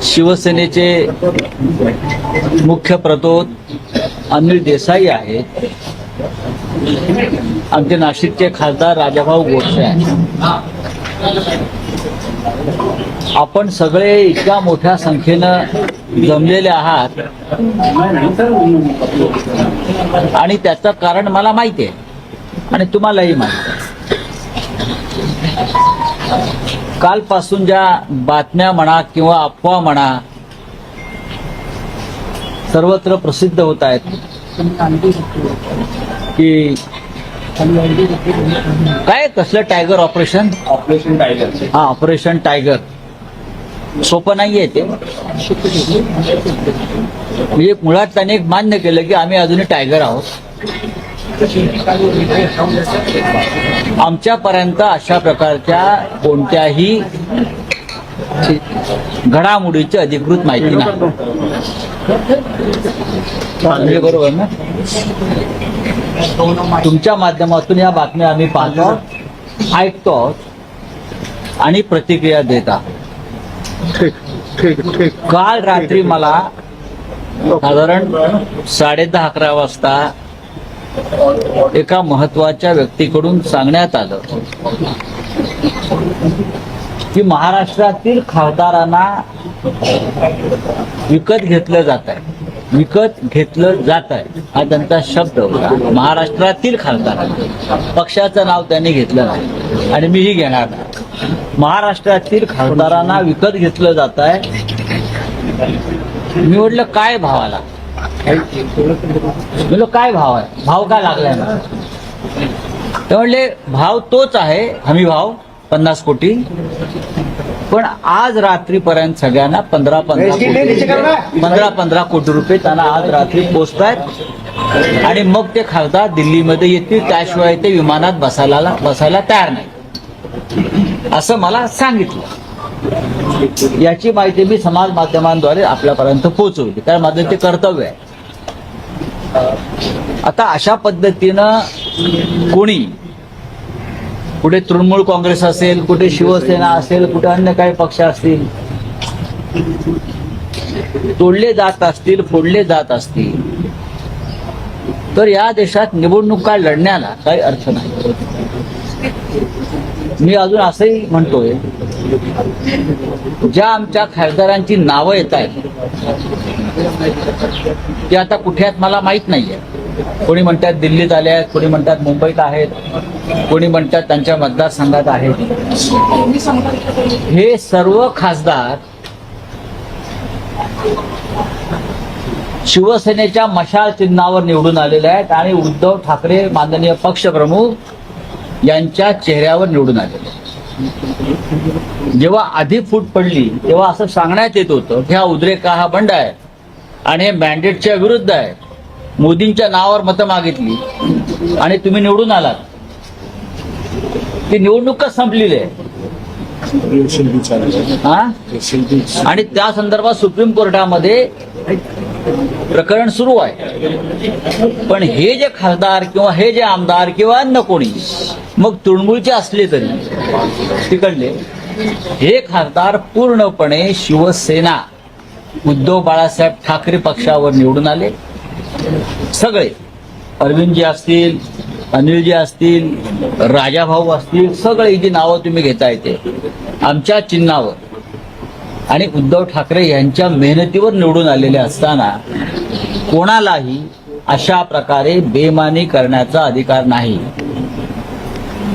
शिवसेनेचे मुख्य प्रतोद अनिल देसाई आहेत. आमचे नाशिकचे खासदार राजाभाऊ गोडसे आहेत. आपण सगळे इतक्या मोठ्या संख्येनं जमलेले आहात आणि त्याचं कारण मला माहिती आहे आणि तुम्हालाही माहिती आहे. कालपासून ज्या बातम्या म्हणा किंवा अफवा म्हणा सर्वत्र प्रसिद्ध होत आहेत की काय कसलं टायगर ऑपरेशन टायगर. हा, ऑपरेशन टायगर सोपं नाहीये ते. म्हणजे मुळात त्याने एक मान्य केलं की आम्ही अजूनही टायगर आहोत. आमच्यापर्यंत अशा प्रकारच्या कोणत्याही घडामोडीची अधिकृत माहिती नाही. म्हणजे बरोबर ना? तुमच्या माध्यमातून या बातम्या आम्ही पाहतो, ऐकतो आणि प्रतिक्रिया देता. काल रात्री मला साधारण 10:30-11 वाजता एका महत्वाच्या व्यक्तीकडून सांगण्यात आलं की महाराष्ट्रातील खासदारांना विकत घेतलं जात आहे. विकत घेतलं जात आहे हा त्यांचा शब्द होता. महाराष्ट्रातील खासदारांना, पक्षाचं नाव त्यांनी घेतलं नाही आणि मीही घेणार नाही. महाराष्ट्रातील खासदारांना विकत घेतलं जात आहे. मी म्हटलं काय भावाला? म्हणलं काय भाव आहे? भाव काय लागलाय ना? ते म्हणले भाव तोच आहे, हमी भाव 50 कोटी. पण आज रात्रीपर्यंत सगळ्यांना 15 कोटी रुपये त्यांना आज रात्री पोचतायत आणि मग ते खासदार दिल्लीमध्ये येतील, त्याशिवाय ते विमानात बसायला तयार नाही असं मला सांगितलं. याची माहिती मी समाज माध्यमांद्वारे आपल्यापर्यंत पोहोचवली, कारण माझं ते कर्तव्य आहे. आता अशा पद्धतीनं कोणी कुठे तृणमूल काँग्रेस असेल, कुठे शिवसेना असेल, कुठे अन्य काही पक्ष असतील, तोडले जात असतील, फोडले जात असतील, तर या देशात निवडणुका लढण्याला काही अर्थ नाही. मी अजून असंही म्हणतोय, ज्या आमच्या खासदारांची नावं येत आहेत ती आता कुठे आहेत मला माहित नाहीये. कोणी म्हणतात दिल्लीत आले आहेत, कोणी म्हणतात मुंबईत आहेत, कोणी म्हणतात त्यांच्या मतदारसंघात आहेत. हे सर्व खासदार शिवसेनेच्या मशाल चिन्हावर निवडून आलेले आहेत आणि उद्धव ठाकरे माननीय पक्षप्रमुख यांच्या चेहऱ्यावर निवडून आलेले आहेत. जेव्हा आधी फूट पडली तेव्हा असं सांगण्यात येत होतं की हा उद्रेक हा बंड आहे आणि हे मॅन्डेटच्या विरुद्ध आहे. मोदींच्या नावावर मतं मागितली आणि तुम्ही निवडून आलात. ती निवडणूकच संपलेली आहे आणि त्या संदर्भात सुप्रीम कोर्टामध्ये प्रकरण सुरू आहे. पण हे जे खासदार किंवा हे जे आमदार किंवा अन्य कोणी, मग तृणमूलचे असले तरी तिकडले, हे खासदार पूर्णपणे शिवसेना उद्धव बाळासाहेब ठाकरे पक्षावर निवडून आले. सगळे अरविंदजी असतील, अनिलजी असतील, राजाभाऊ असतील, सगळे जी नावं तुम्ही घेताय ते आमच्या चिन्हावर आणि उद्धव ठाकरे यांच्या मेहनतीवर निवडून आलेले असताना कोणालाही अशा प्रकारे बेमानी करण्याचा अधिकार नाही.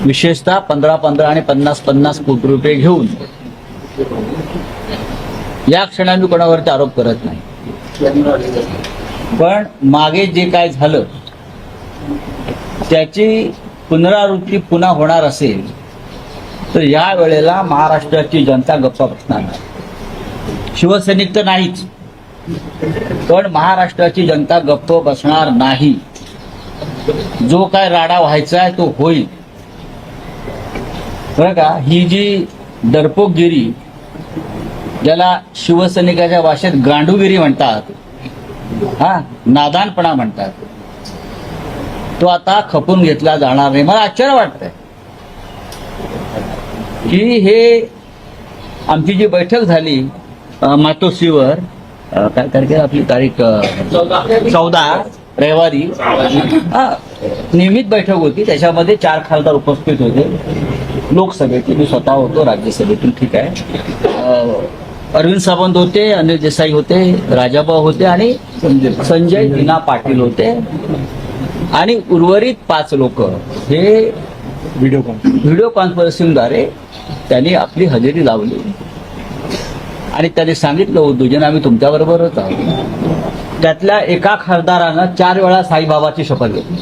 विशेषतः 15 आणि 50 कोटी रुपये घेऊन. या क्षणाने कोणावरती आरोप करत नाही, पण मागे जे काय झालं त्याची पुनरावृत्ती पुन्हा होणार असेल तर या वेळेला महाराष्ट्राची जनता गप्पा बसणार नाही. शिवसैनिक तर नाहीच, पण महाराष्ट्राची जनता गप्प बसणार नाही. जो काय राडा व्हायचा आहे तो होईल, बरं का. ही जी डरपोकगिरी, ज्याला शिवसैनिकाच्या भाषेत गांडूगिरी म्हणतात, हा नादानपणा म्हणतात, तो आता खपून घेतला जाणार नाही. मला आश्चर्य वाटतंय की हे आमची जी बैठक झाली मातोश्रीवर, काय तारीख आहे आपली, तारीख 14 रविवारी, नियमित बैठक होती. त्याच्यामध्ये 4 खासदार उपस्थित होते. लोकसभेचे मी स्वतः होतो, राज्यसभेतून ठीक आहे. अरविंद सावंत होते, अनिल देसाई होते, राजाभाऊ होते आणि संजय दिना पाटील होते. आणि उर्वरित 5 लोक हे व्हिडिओ कॉन्फरन्सिंगद्वारे त्यांनी आपली हजेरी लावली. आणि त्यांनी सांगितलं, उद्योजन आम्ही तुमच्याबरोबरच आहोत. त्यातल्या एका खासदारानं 4 वेळा साईबाबाची शपथ घेतली.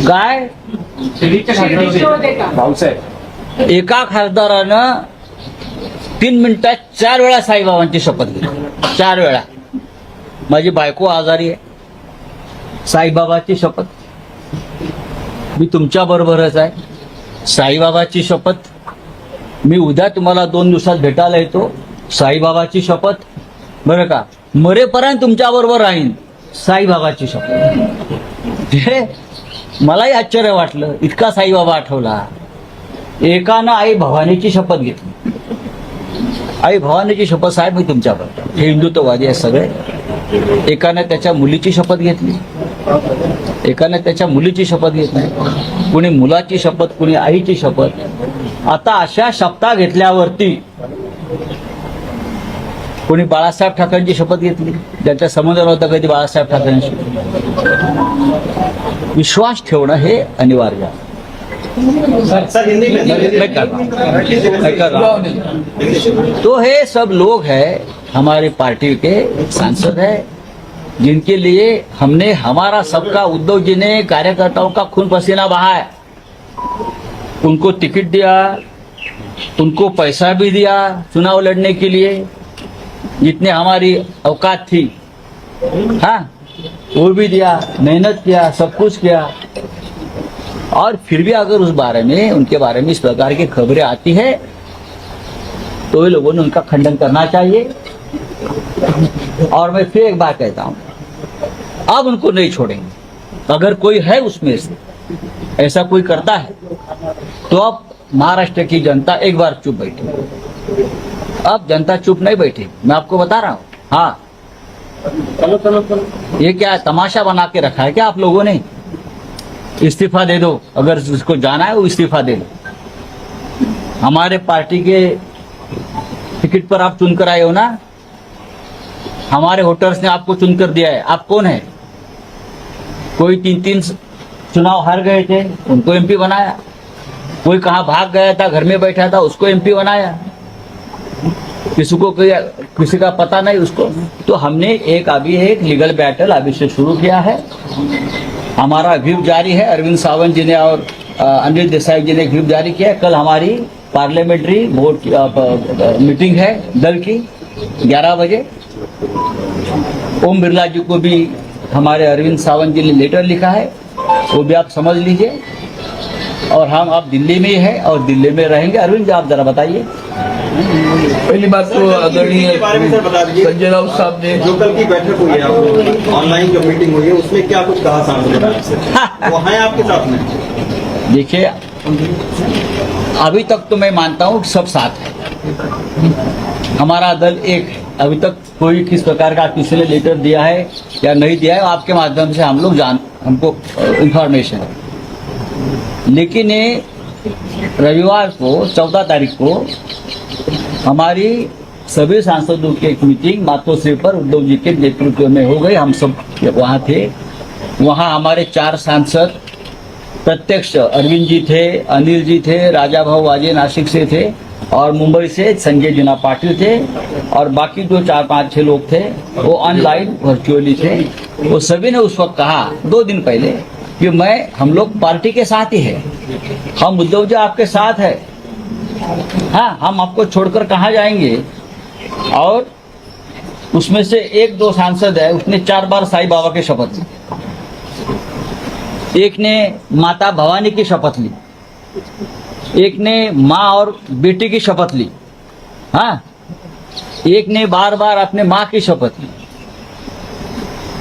काय एका खासदारानं 3 मिनिटात 4 वेळा साईबाबांची शपथ घेतली. 4 वेळा. माझी बायको आजारी आहे, साईबाबाची शपथ. मी तुमच्या बरोबरच आहे, साईबाबाची शपथ. मी उद्या तुम्हाला 2 दिवसात भेटायला येतो, साईबाबाची शपथ. बरं का, मरेपर्यंत तुमच्या बरोबर राहीन, साईबाबाची शपथ. हे मलाही आश्चर्य वाटलं, इतका साईबाबा आठवला. एकानं आई भवानीची शपथ घेतली. आई भवानीची शपथ, साहेब मी तुमच्याबरोबर. हे हिंदुत्ववादी आहे सगळे. एकानं त्याच्या मुलीची शपथ घेतली, एकानं त्याच्या मुलीची शपथ घेतली, कुणी मुलाची शपथ, कुणी आईची शपथ. आता अशा शपथा घेतल्यावरती कोणी बाळासाहेब ठाकरेंची शपथ घेतली, ज्यांचा संबंध नव्हता कधी बाळासाहेब ठाकरेंशी. विश्वास ठेवणं हे अनिवार्य आहे. तो हे सब लोग हैं, हमारी पार्टी के सांसद हैं, जिनके लिए हमने हमारा सबका, उद्धव जी ने कार्यकर्ताओं का खून पसीना बहा है. उनको टिकट दिया, उनको पैसा भी दिया चुनाव लड़ने के लिए, जितने हमारी औकात थी, हाँ वो भी दिया, मेहनत किया, सब कुछ किया. और फिर भी अगर उस बारे में, उनके बारे में इस प्रकार की खबरें आती है तो ये लोगों ने उनका खंडन करना चाहिए. और मैं फिर एक बात कहता हूं, अब उनको नहीं छोड़ेंगे. अगर कोई है उसमें से ऐसा कोई करता है तो अब महाराष्ट्र की जनता एक बार चुप बैठी. अब जनता चुप नहीं बैठी, मैं आपको बता रहा हूं. हाँ, ये क्या तमाशा बना के रखा है क्या आप लोगों ने? इस्तीफा दे दो, अगर उसको जाना है वो इस्तीफा दे दो. हमारे पार्टी के टिकट पर आप चुनकर आए हो ना, हमारे वोटर्स ने आपको चुनकर दिया है. आप कौन है? कोई 3-3 चुनाव हार गए थे, उनको एमपी बनाया. कोई कहाँ भाग गया था, घर में बैठा था, उसको एमपी बनाया. किसी का पता नहीं उसको. तो हमने अभी एक लीगल बैटल अभी से शुरू किया है. हमारा व्हिप जारी है. अरविंद सावंत जी ने और अनिल देसाई जी ने व्हिप जारी किया है. कल हमारी पार्लियामेंट्री बोर्ड की मीटिंग है दल की 11 बजे. ओम बिरला जी को भी हमारे अरविंद सावंत जी ने लेटर लिखा है, वो भी आप समझ लीजिए. और हम अब दिल्ली में ही है और दिल्ली में रहेंगे. अरविंद जी आप जरा बताइए. पहली बात तो आदरणीय संजय राउत साहब ने जो कल की बैठक हुई है, ऑनलाइन जो मीटिंग हुई है, उसमें क्या कुछ कहा सांसद ने? वो है आपके साथ में? देखिए, अभी तक तो मैं मानता हूँ सब साथ है. हमारा दल एक है. अभी तक कोई किस प्रकार का किसी ने लेटर दिया है या नहीं दिया है, आपके माध्यम से हम लोग हमको इंफॉर्मेशन है. लेकिन ये रविवार को 14 तारीख को हमारी सभी सांसदों की एक मीटिंग मातोश्री पर उद्धव जी के नेतृत्व में हो गई. हम सब वहाँ थे. वहाँ हमारे 4 सांसद प्रत्यक्ष, अरविंद जी थे, अनिल जी थे, राजा भाऊ वाजे नासिक से थे और मुंबई से संजय दिना पाटिल थे. और बाकी जो 4-5-6 लोग थे वो ऑनलाइन वर्चुअली थे. वो सभी ने उस वक्त कहा 2 दिन पहले कि हम लोग पार्टी के साथ ही है, हम उद्धव जी आपके साथ है, हाँ हम आपको छोड़कर कहाँ जाएंगे. और उसमें से 1-2 सांसद है, उसने 4 बार साईं बाबा की शपथ ली. एक ने माता भवानी की शपथ ली, एक ने माँ और बेटी की शपथ ली, हाँ एक ने बार बार अपने माँ की शपथ ली.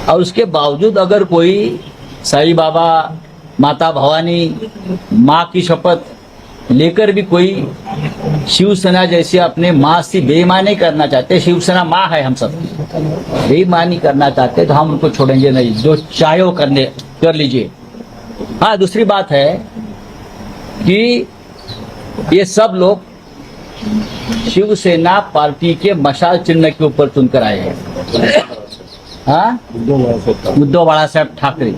और उसके बावजूद अगर कोई साईं बाबा, माता भवानी, माँ की शपथ लेकर भी कोई शिवसेना जैसे अपने माँ से बेईमानी करना चाहते, शिवसेना माँ है हम सब, बेईमानी करना चाहते तो हम उनको छोड़ेंगे नहीं, जो चाहे वो कर लीजिए। हाँ, दूसरी बात है कि ये सब लोग शिवसेना पार्टी के मशाल चिन्ह के ऊपर चुनकर आए हैं। हाँ, उद्धव बाला साहब ठाकरे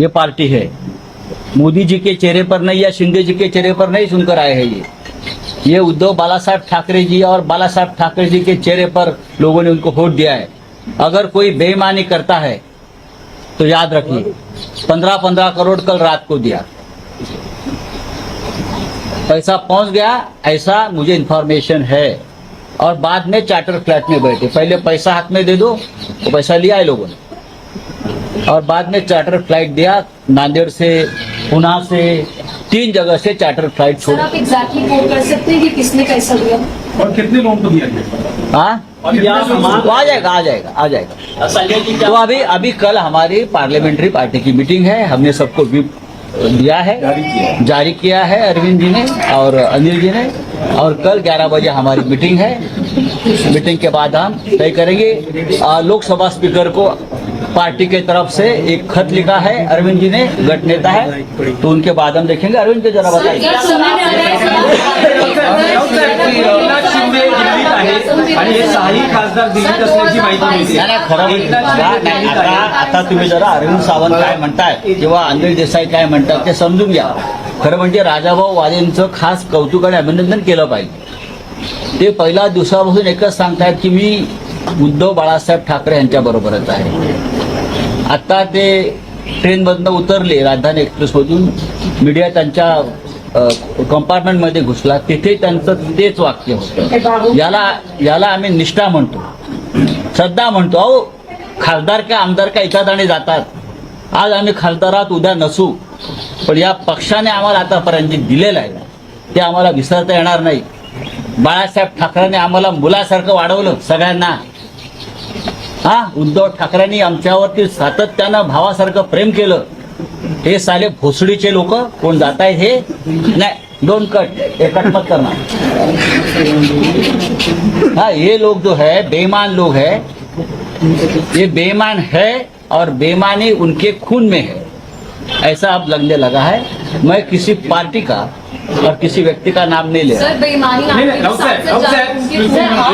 ये पार्टी है, मोदी जी के चेहरे पर नहीं या शिंदे जी के चेहरे पर नहीं सुनकर आए हैं। ये उद्धव बाला साहब ठाकरे जी और बाला साहब ठाकरे जी के चेहरे पर लोगों ने उनको वोट दिया है। अगर कोई बेईमानी करता है तो याद रखिए 15-15 करोड़ कल रात को दिया, पैसा पहुंच गया, ऐसा मुझे इंफॉर्मेशन है। और बाद में चार्टर फ्लैट में बैठे, पहले पैसा हाथ में दे दो, तो पैसा लिया है लोगों ने, और बाद में चार्टर फ्लाइट दिया, नांदेड़ से, पुणे से, 3 जगह से चार्टर फ्लाइट सर, छोड़ा। आप एग्जैक्टली वो कर सकते हैं कि किसने कैसा दिया? और कितने लोगों को दिया गया? हाँ, तो आ जाएगा। तो अभी कल हमारी पार्लियामेंट्री पार्टी की मीटिंग है, हमने सबको व्हिप दिया है, जारी किया है अरविंद जी ने और अनिल जी ने, और कल 11 बजे हमारी मीटिंग है। मीटिंग के बाद हम तय करेंगे। लोकसभा स्पीकर को पार्टी के तरफ से एक खत लिखा है, अरविंद जी ने, गट नेता है, तो उनके बाद हम देखेंगे। अरविंद जी जरा बताइए। आणि हे सहाही खासदार दिल्लीत असल्याची माहिती मिळते. नाही, खरं म्हणजे आता तुम्ही जरा अरविंद सावंत काय म्हणताय किंवा अनिल देसाई काय म्हणतात ते समजून घ्या. खरं म्हणजे राजाभाऊ वाजेंचं खास कौतुक आणि अभिनंदन केलं पाहिजे. ते पहिल्या दिवसापासून एकच सांगतायत की मी उद्धव बाळासाहेब ठाकरे यांच्या बरोबरच आहे. आता ते ट्रेनमधनं उतरले, राजधानी एक्सप्रेसमधून, मीडिया त्यांच्या कंपार्टमेंटमध्ये घुसला, तिथे त्यांचं तेच वाक्य होतं. याला आम्ही निष्ठा म्हणतो, श्रद्धा म्हणतो. अहो, खासदार का आमदार का एकादाणे जातात. आज आम्ही खासदारात, उद्या नसू, पण या पक्षाने आम्हाला आतापर्यंत जे दिलेलं आहे ते आम्हाला विसरता येणार नाही. बाळासाहेब ठाकरेंनी आम्हाला मुलासारखं वाढवलं सगळ्यांना. हा, उद्धव ठाकरेंनी आमच्यावरती सातत्यानं भावासारखं प्रेम केलं. हे साले भोसडीचे लोक कोण जात आहेत हे नाही, दोन कट, एक कट मत करना. हाँ, ये लोग जो है बेईमान लोग है, ये बेईमान है और बेईमानी उनके खून में है, ऐसा अब लगने लगा है. मैं किसी पार्टी का और किसी व्यक्ति का नाम नहीं ले रहा. सर, बेईमानी नाही, नाही, राऊतसाहेब,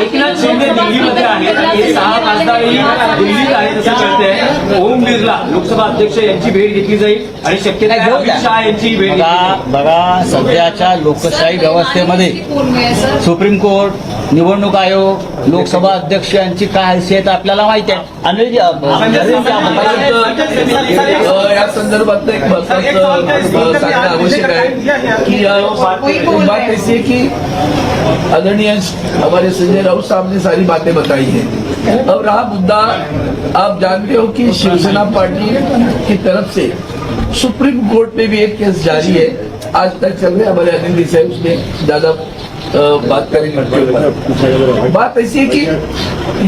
एकनाथ शिंदे दिल्लीमध्ये आहेत आणि हे 6 खासदारही दिल्लीत आहेत असं कळतंय. ओम बिर्ला लोकसभा अध्यक्ष यांची भेट घेतली जाईल आणि शक्यता आहे अमित शहा यांची भेट घेतली जाईल. बघा, सध्याच्या लोकशाही व्यवस्थेमध्ये सुप्रीम कोर्ट, निवडणूक आयोग, लोकसभा अध्यक्ष यांची काय हैसियत आपल्याला माहिती आहे. अनिल जी, या संदर्भात एक महत्वाचं सांगणं आवश्यक आहे की बात ऐसी है कि आदरणीय हमारे संजय राउत साहब ने सारी बातें बताई है. अब रहा मुद्दा, आप जानते हो कि शिवसेना पार्टी की तरफ से सुप्रीम कोर्ट में भी एक केस जारी है, आज तक चल रहे. हमारे अनिल देसाई उसमें ज्यादा बात करेंगे. बात ऐसी है कि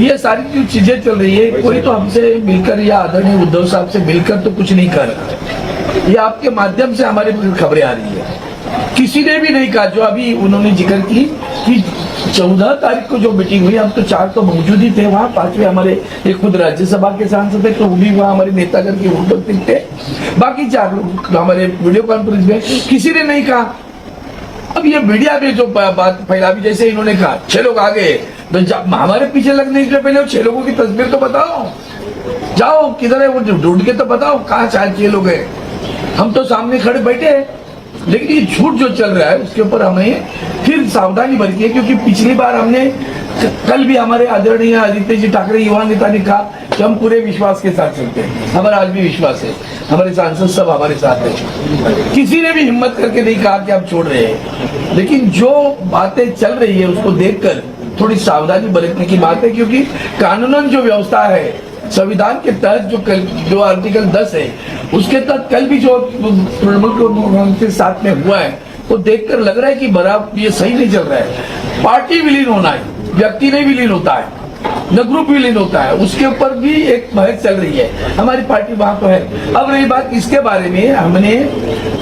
ये सारी जो चीजें चल रही है, कोई तो हमसे मिलकर या आदरणीय उद्धव साहब से मिलकर तो कुछ नहीं कर रहा. ये आपके माध्यम से हमारे खबरें आ रही है. किसी ने भी नहीं कहा, जो अभी उन्होंने जिक्र की कि 14 तारीख को जो मीटिंग हुई, हम तो 4 तो मौजूद ही थे वहाँ, 5वें हमारे एक खुद राज्यसभा के सांसद थे, तो वो भी वहाँ हमारे नेतागण के उपस्थित थे. बाकी 4 लोग हमारे वीडियो कॉन्फ्रेंस में, किसी ने नहीं कहा. अब ये मीडिया में जो बात फैला, भी जैसे इन्होंने कहा 6 लोग आ गए, तो हमारे पीछे लगने के पहले 6 लोगों की तस्वीर तो बताओ, जाओ किधर है वो ढूंढ के तो बताओ कहाँ 6 लोग हैं. हम तो सामने खड़े बैठे हैं, लेकिन ये झूठ जो चल रहा है उसके ऊपर हमें फिर सावधानी बरती है. क्योंकि पिछली बार हमने, कल भी हमारे आदरणीय आदित्य जी ठाकरे युवा नेता ने कहा कि हम पूरे विश्वास के साथ चलते हैं. हमारा आज भी विश्वास है, हमारे सांसद सब हमारे साथ है. किसी ने भी हिम्मत करके नहीं कहा कि आप छोड़ रहे हैं. लेकिन जो बातें चल रही है उसको देखकर थोड़ी सावधानी बरतने की बात है. क्योंकि कानूनन जो व्यवस्था है, संविधान के तहत जो आर्टिकल 10 है, उसके तहत कल भी जो तृणमूल के साथ में हुआ है, वो देखकर लग रहा है कि बराबर ये सही नहीं चल रहा है. पार्टी विलीन होना है, व्यक्ति नहीं विलीन होता है. न ग्रुप विलीन होता है, उसके ऊपर भी एक बहस चल रही है। हमारी पार्टी वहां तो है। अब रही बात इसके बारे में, हमने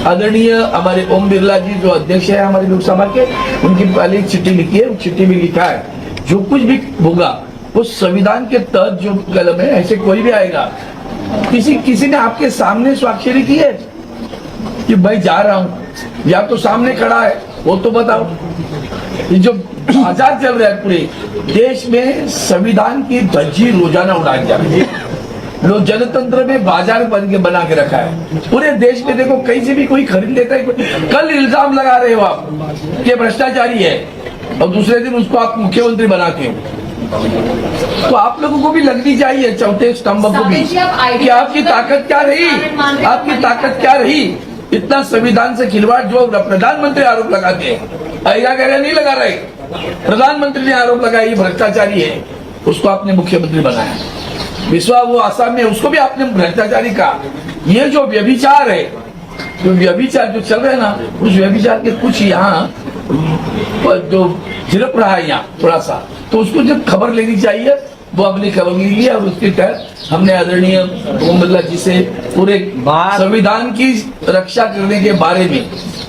आदरणीय हमारे ओम बिरला जी जो अध्यक्ष है हमारी लोकसभा के, उनकी पहले एक चिट्ठी लिखी है। उस चिट्ठी में लिखा है जो कुछ भी होगा वो संविधान के तहत जो कलम है, ऐसे कोई भी आएगा, किसी ने आपके सामने स्वाक्षरी की है कि भाई जा रहा हूं, या तो सामने खड़ा है वो तो बताओ। ये जो बाजार चल रहा है पूरे देश में, संविधान की धज्जी रोजाना उड़ाई जा रही है। लोग जनतंत्र में बाजार बना के रखा है पूरे देश में। देखो कहीं से भी कोई खरीद लेता है। कल इल्जाम लगा रहे हो आप कि भ्रष्टाचारी है और दूसरे दिन उसको आप मुख्यमंत्री बनाते हो। तो आप लोगों को भी लगनी चाहिए चौथे स्तंभ को भी कि आपकी ताकत क्या रही, आपकी ताकत क्या रही। इतना संविधान से खिलवाड़ जो प्रधानमंत्री आरोप लगाते हैं, ऐसा कह नहीं लगा रहे, प्रधानमंत्री ने आरोप लगाया भ्रष्टाचारी है, उसको आपने मुख्यमंत्री बनाया। विश्वा वो आसाम में, उसको भी आपने भ्रष्टाचारी कहा। ये जो व्यभिचार है, जो व्यभिचार जो चल रहे हैं ना, उस व्यभिचार के कुछ यहाँ जो झिड़प रहा है यहाँ थोड़ा सा, तो उसको जब खबर लेनी चाहिए वो अपनी खबर ली है। और उसके तहत हमने आदरणीय ओम बिरला जी से पूरे संविधान की रक्षा करने के बारे में,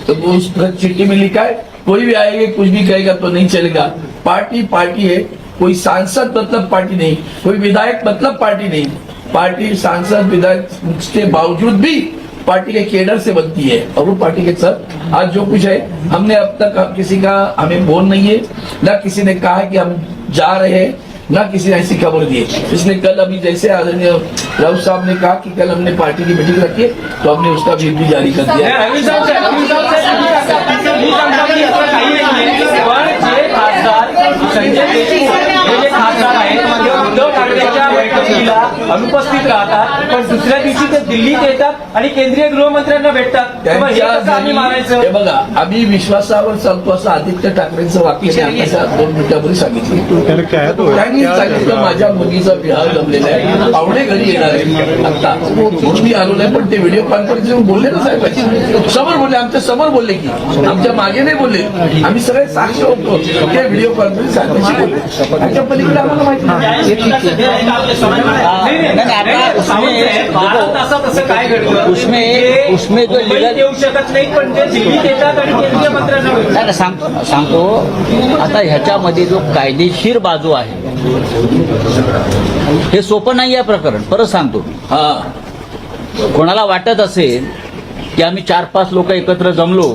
तो वो उस चिट्ठी में लिखा है कोई भी आएगा कुछ भी कहेगा तो नहीं चलेगा। पार्टी पार्टी है, कोई सांसद मतलब पार्टी नहीं, कोई विधायक मतलब पार्टी नहीं। पार्टी सांसद विधायक के बावजूद भी पार्टी के केडर से बनती है और वो पार्टी के साथ आज जो कुछ है, हमने अब तक किसी का हमें बोल नहीं है, ना किसी ने कहा है कि हम जा रहे हैं, ना किसी ने ऐसी खबर दी है। इसलिए कल अभी जैसे आदरणीय राउत साहब ने कहा कि कल हमने पार्टी की मीटिंग रखी है, तो हमने उसका भी जारी कर दिया है। रवी साहेब, संजय देशमुख हे जे खासदार आहेत म्हणजे उद्धव ठाकरेंच्या बैठकीला अनुपस्थित राहतात, पण दुसऱ्या दिवशी ते दिल्लीत येतात आणि केंद्रीय गृहमंत्र्यांना भेटतात। मग हे कसं आम्ही मानायचं? हे बघा, आम्ही विश्वासावर चालतो असं आदित्य ठाकरेंचं वाक्य मी आता 2 मिनिटापूर्वी सांगितलं। त्यांनी सांगितलं माझ्या मुलीचा विवाह जमलेला आहे, पाहुणे घरी येणार आहे। आता म्हणून मी आलो नाही, पण ते व्हिडिओ कॉन्फरन्स बोलले ना साहेब, समोर बोलले, आमच्या समोर बोलले की आमच्या मागे नाही बोलले, आम्ही सगळे साक्ष होतो ते व्हिडिओ कॉन्फरन्स साहेबांशी बोलले। त्याच्या पलीकडे आम्हाला माहिती उसमें जो लीगल येऊ शकत नाही, पण ते दिल्लीत येतात आणि केंद्रीय मंत्र्यांना भेटतात। सांगतो आता ह्याच्यामध्ये जो कायदेशीर बाजू आहे हे सोपं नाही आहे प्रकरण। परत सांगतो, कोणाला वाटत असेल की आम्ही 4-5 लोक एकत्र जमलो,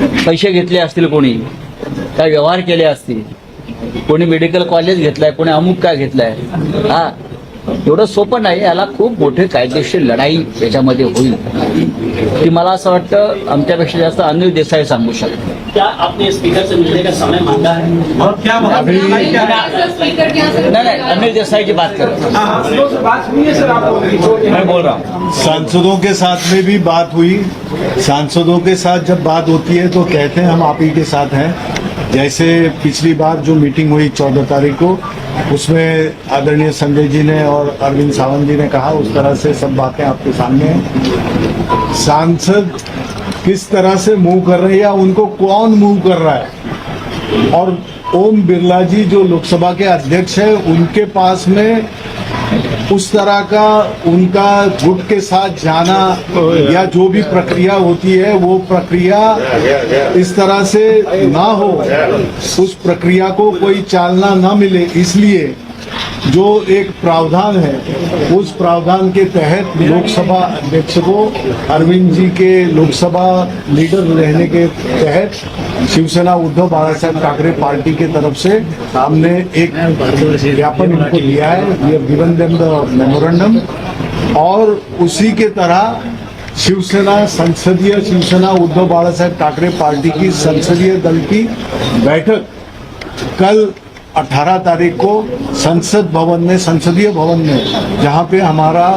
पैसे घेतले असतील, कोणी काय व्यवहार केले असतील, कोणी मेडिकल कॉलेज घेतलाय, कोणी अमुक काय घेतलाय, एवढं सोपं नाही। याला खूप मोठी कायदेशीर लढाई याच्यामध्ये होईल, ती मला असं वाटतं आमच्यापेक्षा जास्त अनिल देसाई सांगू शकतो। क्या आपने स्पीकर से मिलने का समय मांगा है और क्या स्पीकर क्या नहीं, अनिल देसाई की बात कर रहा हूं। मैं बोल रहा हूँ सांसदों के साथ में भी बात हुई। सांसदों के साथ जब बात होती है तो कहते हैं हम आप ही के साथ हैं। जैसे पिछली बार जो मीटिंग हुई 14 तारीख को, उसमें आदरणीय संजय जी ने और अरविंद सावंत जी ने कहा, उस तरह से सब बातें आपके सामने हैं। सांसद किस तरह से मूव कर रहे हैं या उनको कौन मूव कर रहा है, और ओम बिरला जी जो लोकसभा के अध्यक्ष है उनके पास में उस तरह का उनका गुट के साथ जाना या जो भी प्रक्रिया होती है वो प्रक्रिया इस तरह से ना हो, उस प्रक्रिया को कोई चालना ना मिले, इसलिए जो एक प्रावधान है उस प्रावधान के तहत लोकसभा अध्यक्ष को अरविंद जी के लोकसभा लीडर रहने के तहत शिवसेना उद्धव बाला साहेब ठाकरे पार्टी के तरफ से हमने एक ज्ञापन इनको दिया है, we have given them the memorandum. और उसी के तरह शिवसेना उद्धव बाला साहेब ठाकरे पार्टी की संसदीय दल की बैठक कल 18 तारीख को संसदीय भवन में जहां पे हमारा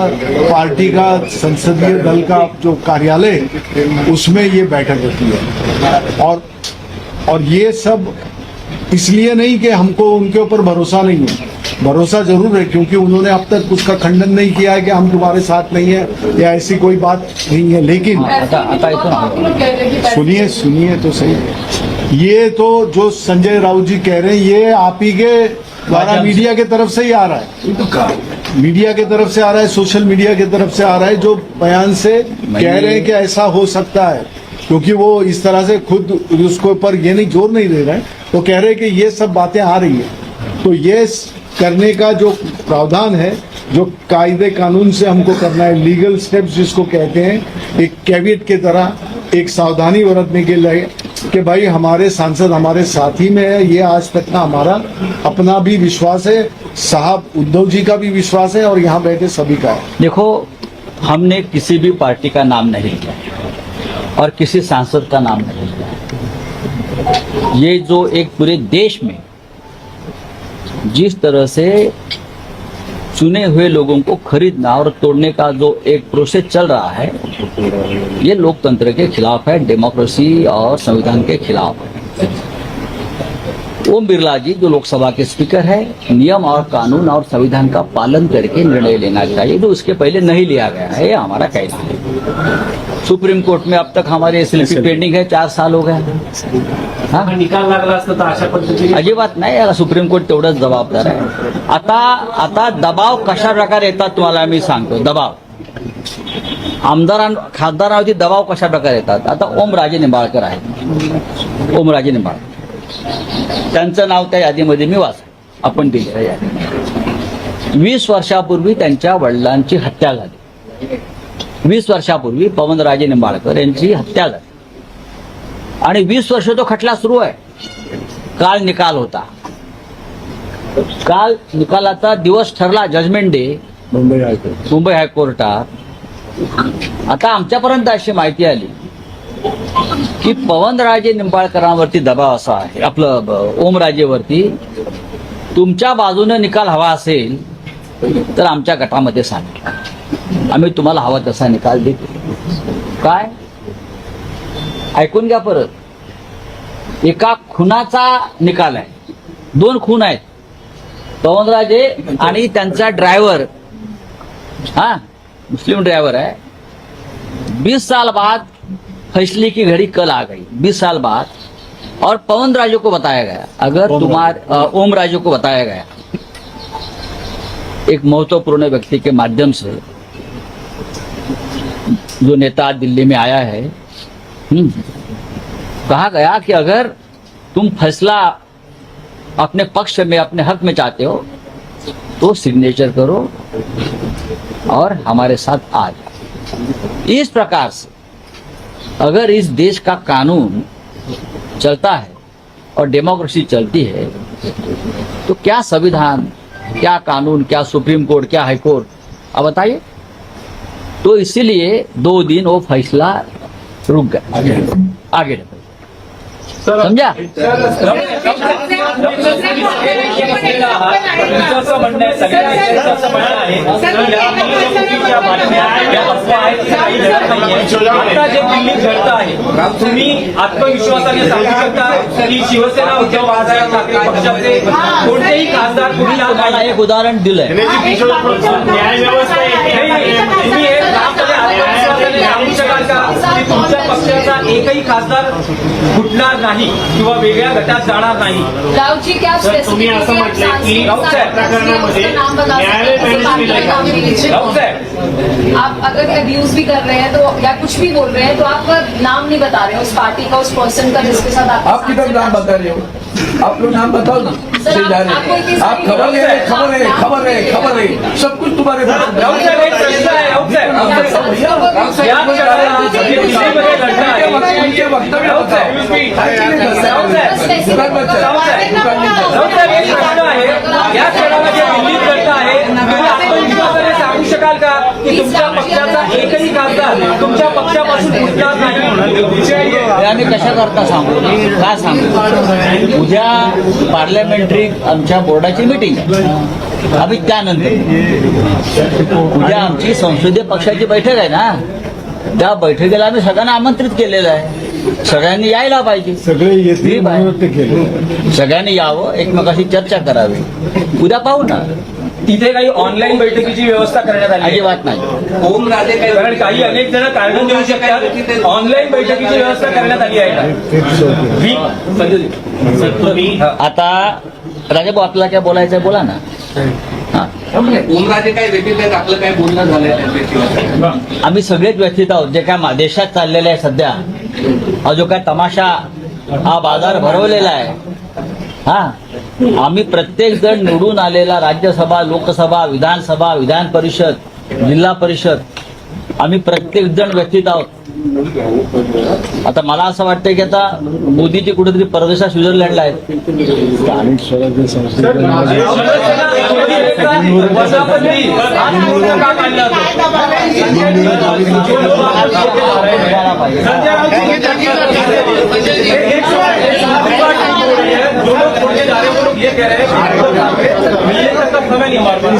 पार्टी का संसदीय दल का जो कार्यालय है उसमें ये बैठक होती है। और ये सब इसलिए नहीं कि हमको उनके ऊपर भरोसा नहीं है, भरोसा जरूर है, क्योंकि उन्होंने अब तक उसका खंडन नहीं किया है कि हम तुम्हारे साथ नहीं है या ऐसी कोई बात नहीं है। लेकिन सुनिए तो सही, ये तो जो संजय राउत जी कह रहे हैं ये आप ही के द्वारा मीडिया की तरफ से ही आ रहा है, ये तो कहा मीडिया की तरफ से आ रहा है, सोशल मीडिया की तरफ से आ रहा है, जो बयान से कह रहे हैं कि ऐसा हो सकता है, क्योंकि वो इस तरह से खुद उसके ऊपर ये नहीं जोर नहीं दे रहे हैं, तो कह रहे हैं कि ये सब बातें आ रही है। तो ये करने का जो प्रावधान है, जो कायदे कानून से हमको करना है, लीगल स्टेप्स जिसको कहते हैं, एक कैविएट की तरह एक सावधानी बरतने के लिए कि भाई हमारे सांसद हमारे साथ ही में है, ये आज तक का हमारा अपना भी विश्वास है, साहब उद्धव जी का भी विश्वास है और यहाँ बैठे सभी का है। देखो, हमने किसी भी पार्टी का नाम नहीं लिया और किसी सांसद का नाम नहीं लिया। ये जो एक पूरे देश में जिस तरह से चुने हुए लोगों को खरीदना और तोड़ने का जो एक प्रोसेस चल रहा है, ये लोकतंत्र के खिलाफ है, डेमोक्रेसी और संविधान के खिलाफ है। ओम बिरला जी जो लोकसभा के स्पीकर है, नियम और कानून और संविधान का पालन करके निर्णय लेना चाहिए, जो उसके पहले नहीं लिया गया है, ये हमारा कहना है। सुप्रीम कोर्ट में अब तक हमारे एसएलपी पेंडिंग है, 4 साल हो गए। हाँ, निकाल लागला असता तर अशा पद्धतीने अजिबात नाही, याला सुप्रीम कोर्ट तेवढंच जबाबदार आहे। आता दबाव कशा प्रकारे येतात तुम्हाला मी सांगतो। दबाव खासदारांवरती दबाव कशा प्रकारे येतात। आता ओमराजे निंबाळकर आहेत, ओमराजे निंबाळकर, त्यांचं नाव त्या यादीमध्ये मी वाचलं, आपण दिलेल्या यादीत। 20 वर्षापूर्वी त्यांच्या वडिलांची हत्या झाली। 20 वर्षापूर्वी पवनराजे निंबाळकर यांची हत्या झाली आणि 20 वर्ष तो खटला सुरू आहे। काल निकाल होता, काल निकालाचा दिवस ठरला, जजमेंट डे मुंबई हायकोर्टात। आता आमच्यापर्यंत अशी माहिती आली की पवनराजे निंबाळकरांवरती दबाव असा आहे, आपलं ओमराजेवरती, तुमच्या बाजूने निकाल हवा असेल तर आमच्या गटामध्ये सांगा, आम्ही तुम्हाला हवा तसा निकाल देतो। काय ऐकून घ्या परत, एका खुनाचा निकाल आहे, 2 खून आहेत, पवनराजे आणि त्यांचा ड्रायव्हर, हाँ मुस्लिम ड्राइवर है। 20 साल बाद फैसले की घड़ी कल आ गई, 20 साल बाद, और पवन राजे को बताया गया, अगर ओम राजे को बताया गया एक महत्वपूर्ण व्यक्ति के माध्यम से, जो नेता दिल्ली में आया है, कहा गया कि अगर तुम फैसला अपने पक्ष में अपने हक में चाहते हो तो सिग्नेचर करो और हमारे साथ आ जाओ। इस प्रकार से अगर इस देश का कानून चलता है और डेमोक्रेसी चलती है तो क्या संविधान, क्या कानून, क्या सुप्रीम कोर्ट, क्या हाई कोर्ट, अब बताइए। तो इसीलिए 2 दिन वो फैसला रुक गया, आगे समझा। तुमचं म्हणणं आहे, सगळ्यांचं असं म्हणणं आहे की या निवडणुकीच्या बातम्या या अफवा आहेत, काही घडत नाहीये। आता जे दिल्लीत घडतं आहे, तुम्ही आत्मविश्वासाने सांगू शकता की शिवसेना, उद्धव बाळासाहेब ठाकरे पक्षाचे कोणतेही खासदार कुणी तुम्हाला एक उदाहरण दिलंय, न्यायव्यवस्था तुम्ही हे ठामपणे आत्मविश्वासाने सांगू शकाल का की तुमच्या पक्षाचा एकही खासदार फुटणार नाही किंवा वेगळ्या गटात जाणार नाही? राव जी, क्या तुम्ही असं म्हटलंय की प्रकरणामध्ये राऊत साहेब, आप अगर अब्यूज भी कर रहे हैं तो या कुछ भी बोल रहे हैं तो आप नाम नहीं बता रहे हो उस पार्टी का, उस पर्सन का जिसके साथ आप किधर नाम बता रहे हो? आप लोग नाम बताओ ना। आप खबर है, खबर है, खबर है, खबर है, सब कुछ तुम्हारे पास। राऊत साहेब, एक प्रश्न आहे, राऊत साहेब, या प्रकरणात जे दिल्लीमध्ये घडलं आहे, उनके वक्तव्य राऊत साहेब, बताओ। राऊत साहेब, एक प्रश्न आहे, या क्षणाला जे दिल्लीत घडतं आहे, तुम्ही आत्मविश्वासाने सांगू शकाल का की तुमच्या पक्षाचा एकही खासदार तुमच्या पक्षापासून फुटणार नाही? आम्ही कशा करता सांगू, काय सांगू? उद्या पार्लमेंटरी आमच्या बोर्डाची मीटिंग आहे, आम्ही त्यानंतर उद्या आमची संसदीय पक्षाची बैठक आहे ना, त्या बैठकीला आम्ही सगळ्यांना आमंत्रित केलेलं आहे, सगळ्यांनी यायला पाहिजे, सगळे येतील म्हणून ते केलं। सगळ्यांनी यावं, एकमेकाशी चर्चा करावी, उद्या पाहू ना। तिथे काही ऑनलाईन बैठकीची व्यवस्था करण्यात आली आहे? अजिबात नाही। ओमराजे, कारण काही अनेक जण कारण देऊ शकतात, ऑनलाईन बैठकीची व्यवस्था करण्यात आली आहे का? सर तुम्ही आता राजाभाऊ आपल्याला काय बोलायचं आहे बोला ना. हा. ओमराजे काय व्यतिरिक्त आहेत, आपलं काय बोलणं झालंय त्यांच्याशी? आम्ही सगळेच व्यथित आहोत जे काय देशात चाललेलं आहे सध्या. हा जो काय तमाशा हा बाजार भरवलेला आहे. हा आम्ही प्रत्येक जण निवडून आलेला राज्यसभा, लोकसभा, विधानसभा, विधान परिषद, जिल्हा परिषद आम्ही प्रत्येक जण व्यथित आहोत. आता मला असं वाटतंय की आता मोदीजी कुठेतरी परदेशात स्वित्झर्लंडला आहेत. स्थानिक स्वराज्य संस्थेमध्ये ये कह रहे हैं मिलने तक का समय नहीं हमारे पास.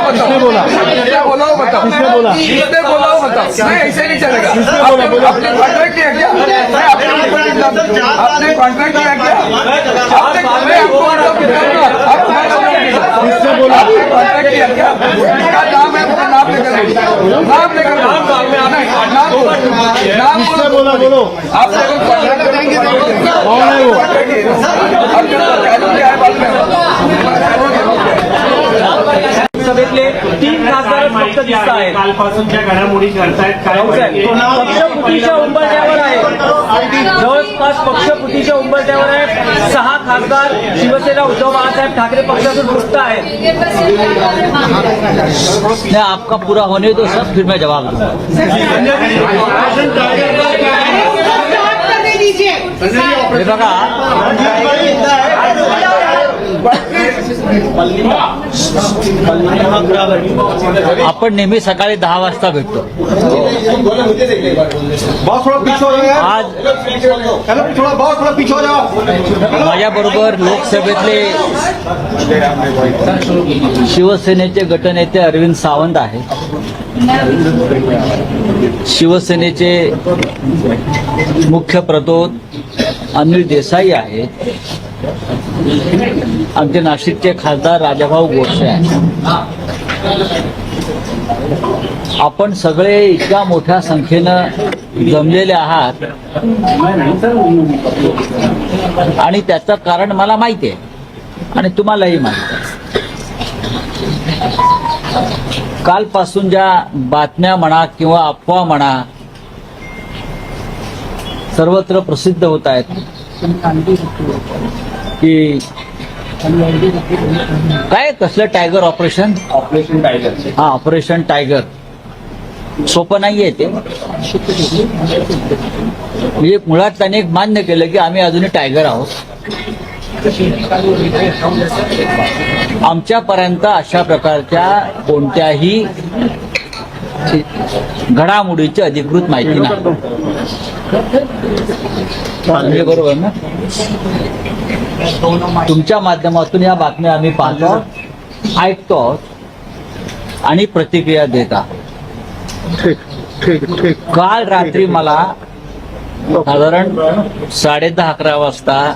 किसने बोला? क्या बोला वो बताओ. किसने बोला? किसने बोला वो बताओ. नहीं ऐसे नहीं चलेगा. आपने कॉन्ट्रैक्ट किया क्या? आपने कॉन्ट्रैक्ट किया क्या? आपने आपको किसने बोला? कॉन्ट्रैक्ट किया क्या? क्या नाम है? अपना नाम लेकर नाम लेकर नाम किसने बोला बोलो? आप लोग कॉन्ट्रैक्ट करेंगे. कौन है वो? सभेतले 3 खासदार फक्त दिसत आहेत. कालपासूनच्या घडामोडी करतायत काय पक्षफुटीच्या उंबरठ्यावर आहे. जवळपास पक्षफुटीच्या उंबरठ्यावर आहे. 6 खासदार शिवसेना उद्धव बाळासाहेब ठाकरे पक्षातून रुष्ट आहेत. नहीं, आपका पूरा होने दो सब, फिर मैं जवाब दूंगा. हे बघा, आपण नेहमी सकाळी 10 वाजता भेटतो. आज माझ्याबरोबर लोकसभेतले शिवसेनेचे गटनेते अरविंद सावंत आहेत. शिवसेनेचे मुख्य प्रतोद अनिल देसाई आहेत. आमचे नाशिकचे खासदार राजाभाऊ गोडसे आहेत. आपण सगळे इतक्या मोठ्या संख्येनं जमलेले आहात आणि त्याचं कारण मला माहिती आहे आणि तुम्हालाही माहिती आहे. कालपासून ज्या बातम्या म्हणा किंवा अफवा म्हणा सर्वत्र प्रसिद्ध होत आहेत की काय कसलं टायगर ऑपरेशन टायगर. हा ऑपरेशन टायगर सोपं नाहीये ते. म्हणजे मुळात त्याने एक मान्य केलं की आम्ही अजूनही टायगर आहोत. आमच्यापर्यंत अशा प्रकारच्या कोणत्याही घडामोडीची अधिकृत माहिती नाही. म्हणजे बरोबर ना. तुमच्या माध्यमातून या बातम्या आम्ही पाहतो, ऐकतो आणि प्रतिक्रिया देता. काल रात्री मला साधारण 10:30-11 वाजता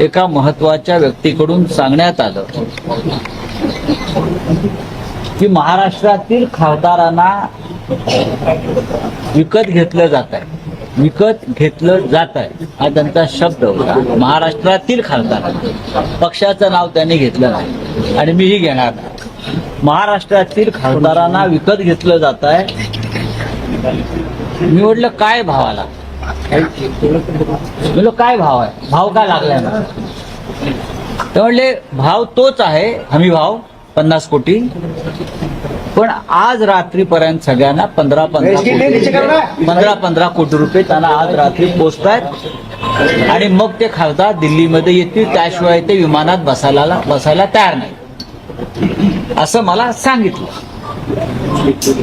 एका महत्वाच्या व्यक्तीकडून सांगण्यात आलं की महाराष्ट्रातील खासदारांना विकत घेतलं जात आहे. विकत घेतलं जात आहे हा त्यांचा शब्द होता. महाराष्ट्रातील खासदार, पक्षाचं नाव त्यांनी घेतलं नाही आणि मीही घेणार नाही. महाराष्ट्रातील खासदारांना विकत घेतलं जात आहे. मी म्हटलं काय भावाला? म्हणलं काय भाव आहे? भाव काय लागलाय ना? ते म्हणले भाव तोच आहे, हमी भाव 50 कोटी. पण आज रात्रीपर्यंत सगळ्यांना 15 कोटी रुपये त्यांना आज रात्री पोचतायत आणि मग ते खासदार दिल्लीमध्ये येतील. त्याशिवाय ते विमानात बसायला तयार नाही असं मला सांगितलं.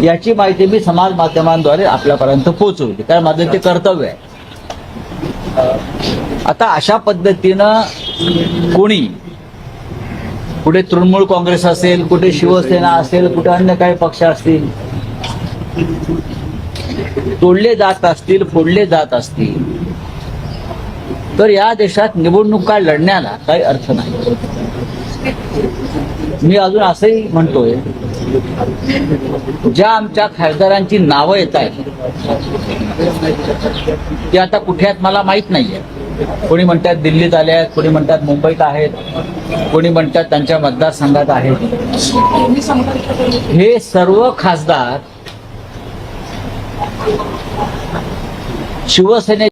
याची माहिती मी समाज माध्यमांद्वारे आपल्यापर्यंत पोहोचवली, कारण माझं ते कर्तव्य आहे. आता अशा पद्धतीनं कोणी कुठे तृणमूल काँग्रेस असेल, कुठे शिवसेना असेल, कुठे अन्य काही पक्ष असतील, तोडले जात असतील, फोडले जात असतील, तर या देशात निवडणुका लढण्याला काही अर्थ नाही. मी अजून असंही म्हणतोय, ज्या आमच्या खासदारांची नावं येत आहेत ती आता कुठे आहेत मला माहित नाहीये. कोणी म्हणतात दिल्लीत आले आहेत, कोणी म्हणतात मुंबईत आहेत, कोणी म्हणतात त्यांच्या मतदारसंघात आहेत. हे सर्व खासदार शिवसेने